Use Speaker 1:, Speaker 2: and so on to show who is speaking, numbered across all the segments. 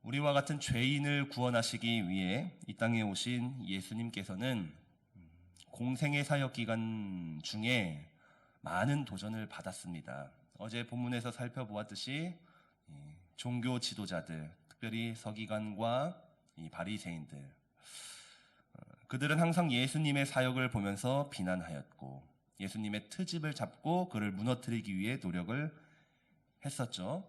Speaker 1: 우리와 같은 죄인을 구원하시기 위해 이 땅에 오신 예수님께서는 공생의 사역 기간 중에 많은 도전을 받았습니다. 어제 본문에서 살펴보았듯이 종교 지도자들, 특별히 서기관과 이 바리새인들, 그들은 항상 예수님의 사역을 보면서 비난하였고 예수님의 트집을 잡고 그를 무너뜨리기 위해 노력을 했었죠.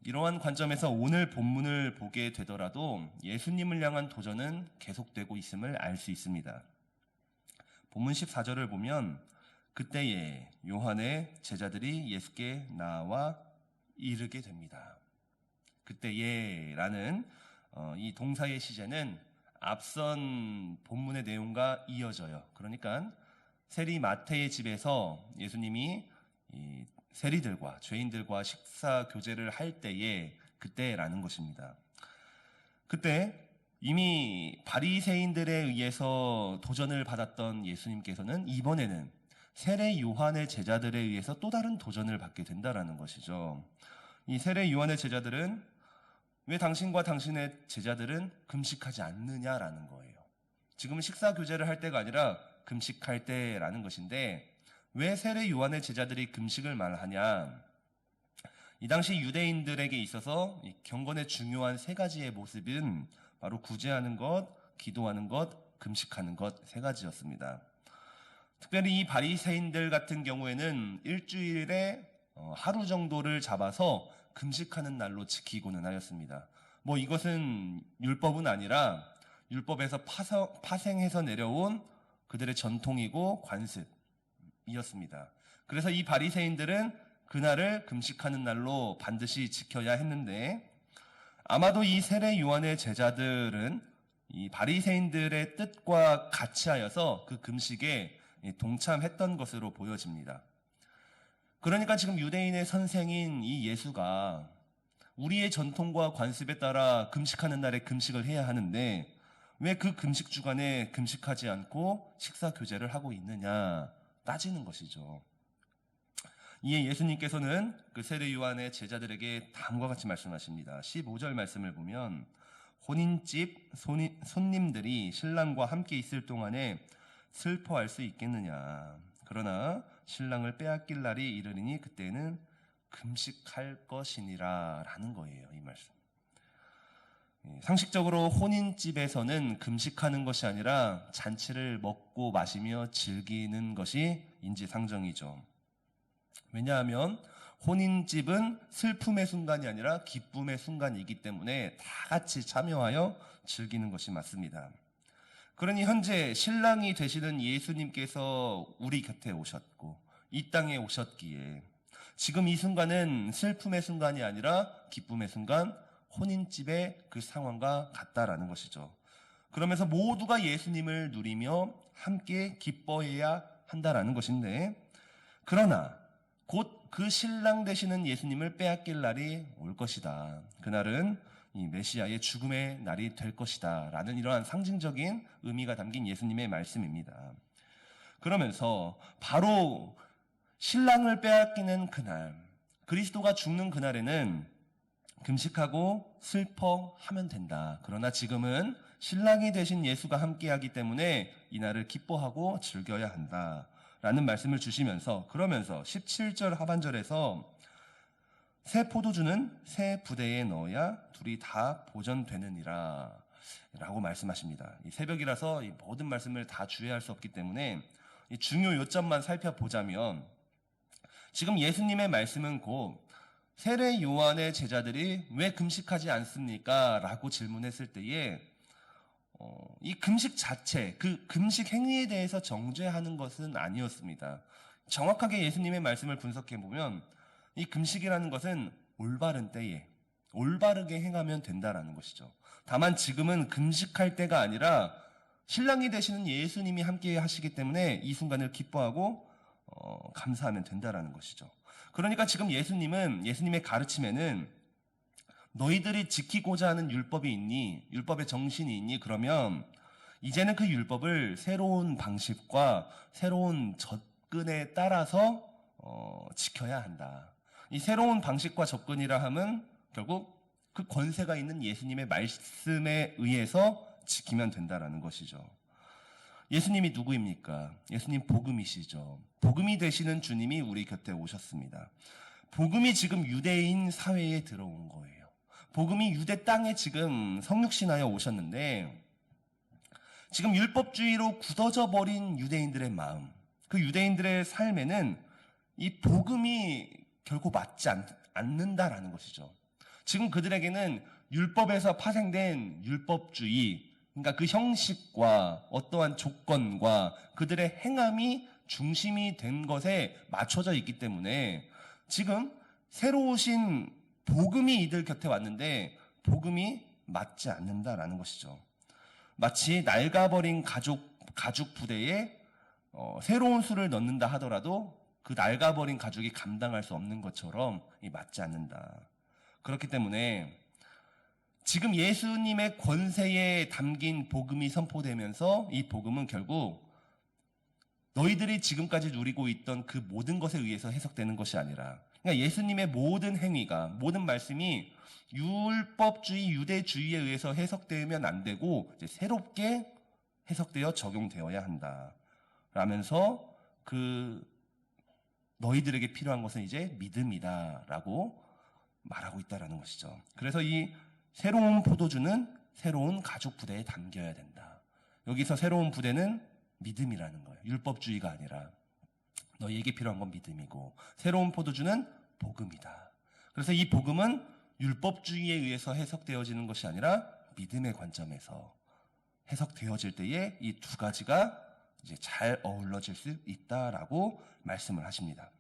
Speaker 1: 이러한 관점에서 오늘 본문을 보게 되더라도 예수님을 향한 도전은 계속되고 있음을 알 수 있습니다. 본문 14절을 보면 그때에 요한의 제자들이 예수께 나와 이르게 됩니다. 그때에 라는 이 동사의 시제는 앞선 본문의 내용과 이어져요. 그러니까 세리 마태의 집에서 예수님이 이 세리들과 죄인들과 식사 교제를 할 때에 그때라는 것입니다. 그때 이미 바리새인들에 의해서 도전을 받았던 예수님께서는 이번에는 세례 요한의 제자들에 의해서 또 다른 도전을 받게 된다라는 것이죠. 이 세례 요한의 제자들은 왜 당신과 당신의 제자들은 금식하지 않느냐라는 거예요. 지금은 식사 교제를 할 때가 아니라 금식할 때라는 것인데 왜 세례 요한의 제자들이 금식을 말하냐? 이 당시 유대인들에게 있어서 경건의 중요한 세 가지의 모습은 바로 구제하는 것, 기도하는 것, 금식하는 것 세 가지였습니다. 특별히 이 바리새인들 같은 경우에는 일주일에 하루 정도를 잡아서 금식하는 날로 지키고는 하였습니다. 이것은 율법은 아니라 율법에서 파생해서 내려온 그들의 전통이고 관습이었습니다. 그래서 이 바리새인들은 그날을 금식하는 날로 반드시 지켜야 했는데 아마도 이 세례 요한의 제자들은 이 바리새인들의 뜻과 같이 하여서 그 금식에 동참했던 것으로 보여집니다. 그러니까 지금 유대인의 선생인 이 예수가 우리의 전통과 관습에 따라 금식하는 날에 금식을 해야 하는데 왜 그 금식 주간에 금식하지 않고 식사 교제를 하고 있느냐 따지는 것이죠. 이에 예수님께서는 그 세례 요한의 제자들에게 다음과 같이 말씀하십니다. 15절 말씀을 보면 혼인집 손님들이 신랑과 함께 있을 동안에 슬퍼할 수 있겠느냐. 그러나 신랑을 빼앗길 날이 이르리니 그때는 금식할 것이니라 라는 거예요. 이 말씀. 상식적으로 혼인집에서는 금식하는 것이 아니라 잔치를 먹고 마시며 즐기는 것이 인지상정이죠. 왜냐하면 혼인집은 슬픔의 순간이 아니라 기쁨의 순간이기 때문에 다 같이 참여하여 즐기는 것이 맞습니다. 그러니 현재 신랑이 되시는 예수님께서 우리 곁에 오셨고 이 땅에 오셨기에 지금 이 순간은 슬픔의 순간이 아니라 기쁨의 순간, 혼인집의 그 상황과 같다라는 것이죠. 그러면서 모두가 예수님을 누리며 함께 기뻐해야 한다라는 것인데 그러나 곧 그 신랑 되시는 예수님을 빼앗길 날이 올 것이다. 그날은 이 메시아의 죽음의 날이 될 것이다 라는 이러한 상징적인 의미가 담긴 예수님의 말씀입니다. 그러면서 바로 신랑을 빼앗기는 그날, 그리스도가 죽는 그날에는 금식하고 슬퍼하면 된다. 그러나 지금은 신랑이 되신 예수가 함께하기 때문에 이날을 기뻐하고 즐겨야 한다 라는 말씀을 주시면서 그러면서 17절 하반절에서 새 포도주는 새 부대에 넣어야 둘이 다 보전되느니라 라고 말씀하십니다. 이 새벽이라서 이 모든 말씀을 다 주의할 수 없기 때문에 이 중요 요점만 살펴보자면 지금 예수님의 말씀은 곧 세례 요한의 제자들이 왜 금식하지 않습니까? 라고 질문했을 때에 이 금식 자체, 그 금식 행위에 대해서 정죄하는 것은 아니었습니다. 정확하게 예수님의 말씀을 분석해보면 이 금식이라는 것은 올바른 때에 올바르게 행하면 된다라는 것이죠. 다만 지금은 금식할 때가 아니라 신랑이 되시는 예수님이 함께 하시기 때문에 이 순간을 기뻐하고 감사하면 된다라는 것이죠. 그러니까 지금 예수님의 가르침에는 너희들이 지키고자 하는 율법이 있니? 율법의 정신이 있니? 그러면 이제는 그 율법을 새로운 방식과 새로운 접근에 따라서 지켜야 한다. 이 새로운 방식과 접근이라 함은 결국 그 권세가 있는 예수님의 말씀에 의해서 지키면 된다라는 것이죠. 예수님이 누구입니까? 예수님 복음이시죠. 복음이 되시는 주님이 우리 곁에 오셨습니다. 복음이 지금 유대인 사회에 들어온 거예요. 복음이 유대 땅에 지금 성육신하여 오셨는데, 지금 율법주의로 굳어져 버린 유대인들의 마음, 그 유대인들의 삶에는 이 복음이 결코 맞지 않는다라는 것이죠. 지금 그들에게는 율법에서 파생된 율법주의, 그러니까 그 형식과 어떠한 조건과 그들의 행함이 중심이 된 것에 맞춰져 있기 때문에 지금 새로 오신 복음이 이들 곁에 왔는데 복음이 맞지 않는다라는 것이죠. 마치 낡아버린 가죽 부대에 새로운 수를 넣는다 하더라도 그 낡아버린 가죽이 감당할 수 없는 것처럼 맞지 않는다. 그렇기 때문에 지금 예수님의 권세에 담긴 복음이 선포되면서 이 복음은 결국 너희들이 지금까지 누리고 있던 그 모든 것에 의해서 해석되는 것이 아니라, 그러니까 예수님의 모든 행위가, 모든 말씀이 율법주의, 유대주의에 의해서 해석되면 안 되고 이제 새롭게 해석되어 적용되어야 한다. 라면서 그 너희들에게 필요한 것은 이제 믿음이다라고 말하고 있다라는 것이죠. 그래서 이 새로운 포도주는 새로운 가죽 부대에 담겨야 된다. 여기서 새로운 부대는 믿음이라는 거예요. 율법주의가 아니라 너희에게 필요한 건 믿음이고, 새로운 포도주는 복음이다. 그래서 이 복음은 율법주의에 의해서 해석되어지는 것이 아니라 믿음의 관점에서 해석되어질 때에 이 두 가지가 이제 잘 어우러질 수 있다라고 말씀을 하십니다.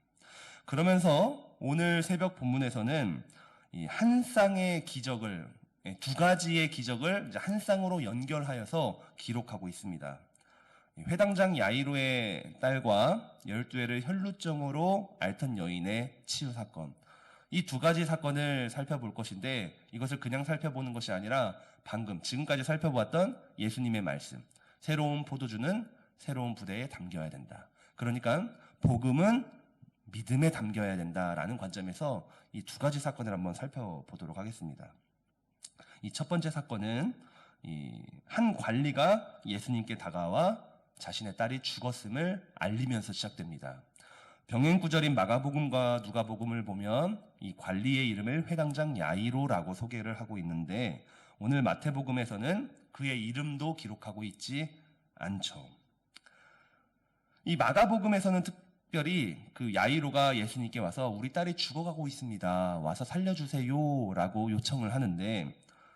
Speaker 1: 그러면서 오늘 새벽 본문에서는 이 한 쌍의 기적을, 두 가지의 기적을 이제 한 쌍으로 연결하여서 기록하고 있습니다. 회당장 야이로의 딸과 12해를 혈루증으로 앓던 여인의 치유 사건, 이 두 가지 사건을 살펴볼 것인데, 이것을 그냥 살펴보는 것이 아니라 방금 지금까지 살펴보았던 예수님의 말씀, 새로운 포도주는 새로운 부대에 담겨야 된다. 그러니까 복음은 믿음에 담겨야 된다라는 관점에서 이 두 가지 사건을 한번 살펴보도록 하겠습니다. 이 첫 번째 사건은 한 관리가 예수님께 다가와 자신의 딸이 죽었음을 알리면서 시작됩니다. 병행 구절인 마가복음과 누가복음을 보면 이 관리의 이름을 회당장 야이로라고 소개를 하고 있는데, 오늘 마태복음에서는 그의 이름도 기록하고 있지 않죠. 이 마가복음에서는 특별히 그 야이로가 예수님께 와서 우리 딸이 죽어가고 있습니다. 와서 살려주세요 라고 요청을 하는데,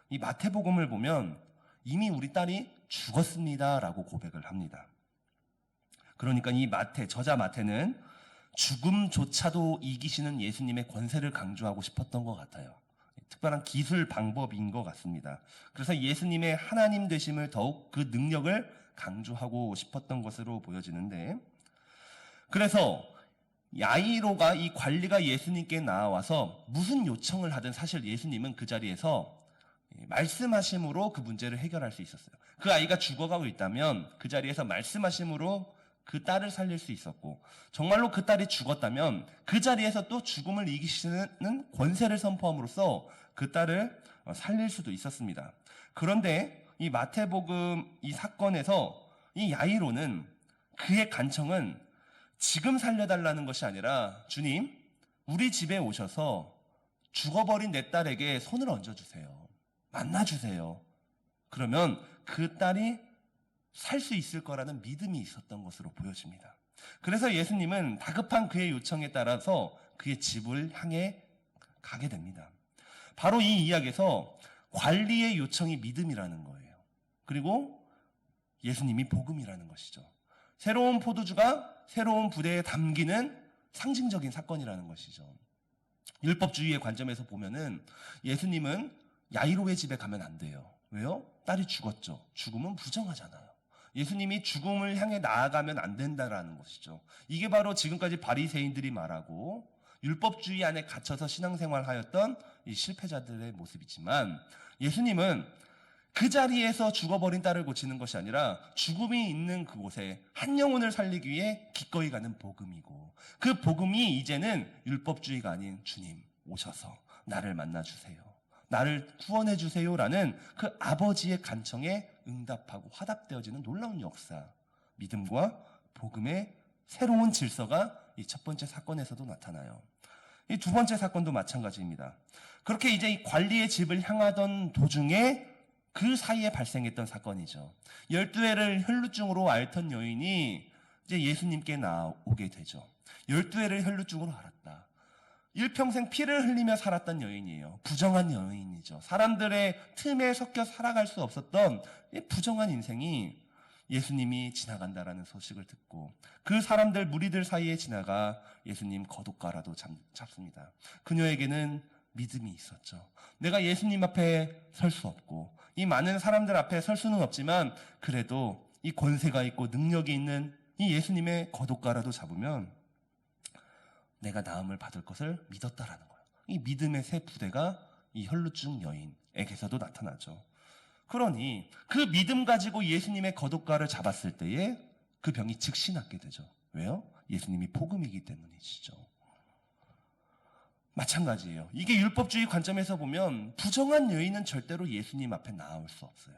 Speaker 1: 이 마태복음을 보면 이미 우리 딸이 죽었습니다 라고 고백을 합니다. 그러니까 이 저자 마태는 죽음조차도 이기시는 예수님의 권세를 강조하고 싶었던 것 같아요. 특별한 기술 방법인 것 같습니다. 그래서 예수님의 하나님 되심을 더욱 그 능력을 강조하고 싶었던 것으로 보여지는데, 그래서 야이로가, 이 관리가 예수님께 나와서 무슨 요청을 하든 사실 예수님은 그 자리에서 말씀하심으로 그 문제를 해결할 수 있었어요. 그 아이가 죽어가고 있다면 그 자리에서 말씀하심으로 그 딸을 살릴 수 있었고, 정말로 그 딸이 죽었다면 그 자리에서 또 죽음을 이기시는 권세를 선포함으로써 그 딸을 살릴 수도 있었습니다. 그런데 이 마태복음 이 사건에서 이 야이로는, 그의 간청은 지금 살려달라는 것이 아니라, 주님, 우리 집에 오셔서 죽어버린 내 딸에게 손을 얹어주세요. 만나주세요. 그러면 그 딸이 살 수 있을 거라는 믿음이 있었던 것으로 보여집니다. 그래서 예수님은 다급한 그의 요청에 따라서 그의 집을 향해 가게 됩니다. 바로 이 이야기에서 관리의 요청이 믿음이라는 거예요. 그리고 예수님이 복음이라는 것이죠. 새로운 포도주가 새로운 부대에 담기는 상징적인 사건이라는 것이죠. 율법주의의 관점에서 보면은 예수님은 야이로의 집에 가면 안 돼요. 왜요? 딸이 죽었죠. 죽음은 부정하잖아요. 예수님이 죽음을 향해 나아가면 안 된다라는 것이죠. 이게 바로 지금까지 바리새인들이 말하고 율법주의 안에 갇혀서 신앙생활하였던 이 실패자들의 모습이지만, 예수님은 그 자리에서 죽어버린 딸을 고치는 것이 아니라 죽음이 있는 그곳에 한 영혼을 살리기 위해 기꺼이 가는 복음이고, 그 복음이 이제는 율법주의가 아닌 주님 오셔서 나를 만나주세요. 나를 구원해 주세요라는 그 아버지의 간청에 응답하고 화답되어지는 놀라운 역사, 믿음과 복음의 새로운 질서가 이 첫 번째 사건에서도 나타나요. 이 두 번째 사건도 마찬가지입니다. 그렇게 이제 이 관리의 집을 향하던 도중에 그 사이에 발생했던 사건이죠. 12회를 혈루증으로 앓던 여인이 이제 예수님께 나오게 되죠. 12회를 혈루증으로 앓았다. 일평생 피를 흘리며 살았던 여인이에요. 부정한 여인이죠. 사람들의 틈에 섞여 살아갈 수 없었던 부정한 인생이 예수님이 지나간다라는 소식을 듣고 그 사람들 무리들 사이에 지나가 예수님 거독가라도 잡습니다. 그녀에게는 믿음이 있었죠. 내가 예수님 앞에 설 수 없고 이 많은 사람들 앞에 설 수는 없지만 그래도 이 권세가 있고 능력이 있는 이 예수님의 거독가라도 잡으면 내가 나음을 받을 것을 믿었다라는 거예요. 이 믿음의 새 부대가 이 혈루증 여인에게서도 나타나죠. 그러니 그 믿음 가지고 예수님의 거독가를 잡았을 때에 그 병이 즉시 낫게 되죠. 왜요? 예수님이 복음이기 때문이시죠. 마찬가지예요. 이게 율법주의 관점에서 보면 부정한 여인은 절대로 예수님 앞에 나올 수 없어요.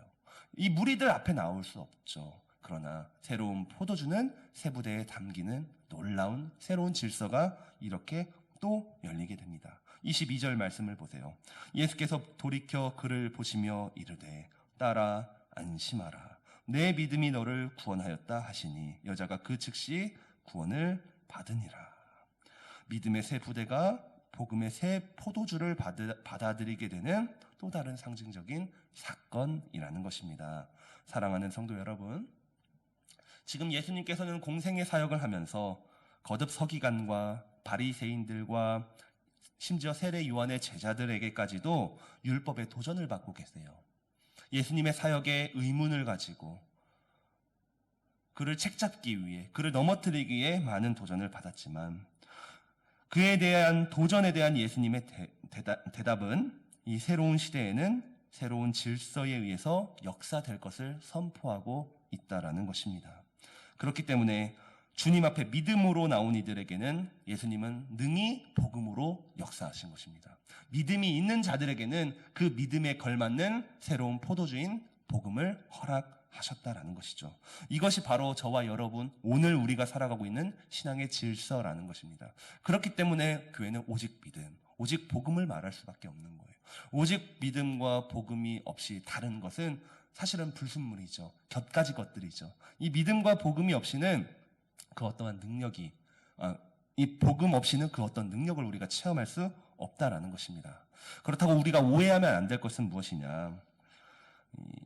Speaker 1: 이 무리들 앞에 나올 수 없죠. 그러나 새로운 포도주는 새 부대에 담기는 놀라운 새로운 질서가 이렇게 또 열리게 됩니다. 22절 말씀을 보세요. 예수께서 돌이켜 그를 보시며 이르되 따라 안심하라. 내 믿음이 너를 구원하였다 하시니 여자가 그 즉시 구원을 받으니라. 믿음의 새 부대가 복음의 새 포도주를 받아들이게 되는 또 다른 상징적인 사건이라는 것입니다. 사랑하는 성도 여러분, 지금 예수님께서는 공생의 사역을 하면서 거듭 서기관과 바리새인들과 심지어 세례 요한의 제자들에게까지도 율법의 도전을 받고 계세요. 예수님의 사역에 의문을 가지고 그를 책잡기 위해, 그를 넘어뜨리기 위해 많은 도전을 받았지만 그에 대한 도전에 대한 예수님의 대답은 이 새로운 시대에는 새로운 질서에 의해서 역사될 것을 선포하고 있다라는 것입니다. 그렇기 때문에 주님 앞에 믿음으로 나온 이들에게는 예수님은 능히 복음으로 역사하신 것입니다. 믿음이 있는 자들에게는 그 믿음에 걸맞는 새로운 포도주인 복음을 허락하셨다라는 것이죠. 이것이 바로 저와 여러분, 오늘 우리가 살아가고 있는 신앙의 질서라는 것입니다. 그렇기 때문에 교회는 오직 믿음, 오직 복음을 말할 수밖에 없는 거예요. 오직 믿음과 복음이 없이 다른 것은 사실은 불순물이죠. 곁가지 것들이죠. 이 믿음과 복음이 없이는 그 어떠한 능력이, 이 복음 없이는 그 어떤 능력을 우리가 체험할 수 없다라는 것입니다. 그렇다고 우리가 오해하면 안 될 것은 무엇이냐?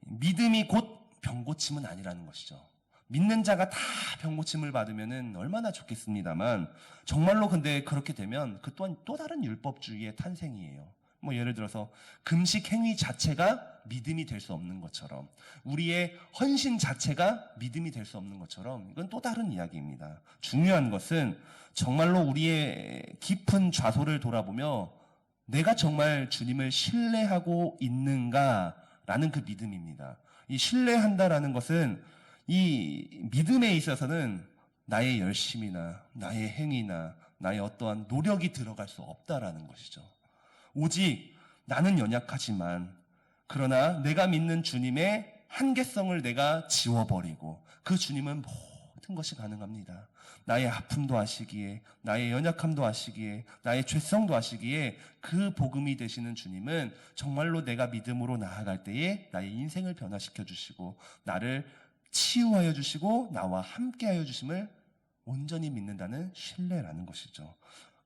Speaker 1: 믿음이 곧 병고침은 아니라는 것이죠. 믿는 자가 다 병고침을 받으면 얼마나 좋겠습니다만 정말로 근데 그렇게 되면 그 또한 또 다른 율법주의의 탄생이에요. 뭐 예를 들어서 금식 행위 자체가 믿음이 될 수 없는 것처럼, 우리의 헌신 자체가 믿음이 될 수 없는 것처럼, 이건 또 다른 이야기입니다. 중요한 것은 정말로 우리의 깊은 좌소를 돌아보며 내가 정말 주님을 신뢰하고 있는가라는 그 믿음입니다. 이 신뢰한다라는 것은 이 믿음에 있어서는 나의 열심이나 나의 행위나 나의 어떠한 노력이 들어갈 수 없다라는 것이죠. 오직 나는 연약하지만 그러나 내가 믿는 주님의 한계성을 내가 지워버리고 그 주님은 모든 것이 가능합니다. 나의 아픔도 아시기에, 나의 연약함도 아시기에, 나의 죄성도 아시기에 그 복음이 되시는 주님은 정말로 내가 믿음으로 나아갈 때에 나의 인생을 변화시켜 주시고 나를 치유하여 주시고 나와 함께하여 주심을 온전히 믿는다는 신뢰라는 것이죠.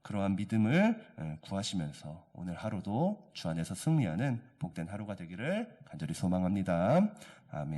Speaker 1: 그러한 믿음을 구하시면서 오늘 하루도 주 안에서 승리하는 복된 하루가 되기를 간절히 소망합니다. 아멘.